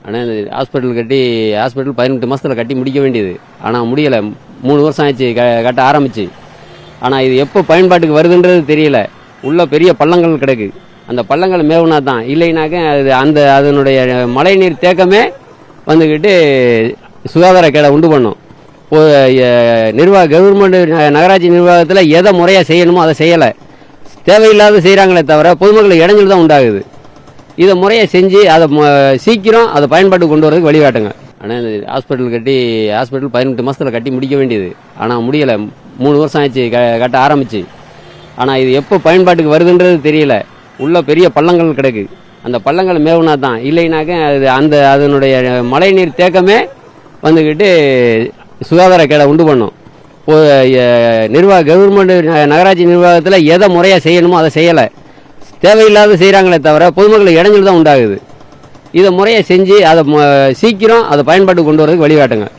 ஆனால் இந்த ஹாஸ்பிட்டல் 18 மாதத்தில் கட்டி முடிக்க வேண்டியது. ஆனால் முடியலை. 3 வருஷம் ஆச்சு கட்ட ஆரம்பிச்சு. ஆனால் இது எப்போ பயன்பாட்டுக்கு வருதுன்றது தெரியல. உள்ள பெரிய பள்ளங்கள் கிடக்கு. அந்த பள்ளங்கள் மேவுனா தான், இல்லைனாக்க அது அதனுடைய மழைநீர் தேக்கமே வந்துக்கிட்டு சுகாதார கேடை உண்டு பண்ணும். கவர்மெண்ட் நகராட்சி நிர்வாகத்தில் எதை முறையாக செய்யணுமோ அதை செய்யலை. தேவையில்லாத செய்கிறாங்களே தவிர பொதுமக்களுக்கு இடைஞ்சல் தான் உண்டாகுது. இதை முறையை செஞ்சு அதை சீக்கிரம் அதை பயன்பாட்டுக்கு கொண்டு வரதுக்கு வழிகாட்டுங்க. ஆனால் இந்த ஹாஸ்பிட்டல் 18 மாதத்தில் கட்டி முடிக்க வேண்டியது. ஆனால் முடியலை. 3 வருஷம் ஆச்சு கட்ட ஆரம்பிச்சு. ஆனால் இது எப்போ பயன்பாட்டுக்கு வருதுன்றது தெரியல. உள்ள பெரிய பள்ளங்கள் கிடக்கு. அந்த பள்ளங்கள் மேவுனா தான், இல்லைனாக்க அது அதனுடைய மழைநீர் தேக்கமே வந்துக்கிட்டு சுகாதார கேடை உண்டு பண்ணும். கவர்மெண்ட் நகராட்சி நிர்வாகத்தில் எதை முறையாக செய்யணுமோ அதை செய்யலை. தேவையில்லாத செய்கிறாங்களே தவிர பொதுமக்களுக்கு இடைஞ்சல் தான் உண்டாகுது. இதை முறையை செஞ்சு அதை சீக்கிரம் அதை பயன்பாட்டுக்கு கொண்டு வரதுக்கு வழிகாட்டுங்க.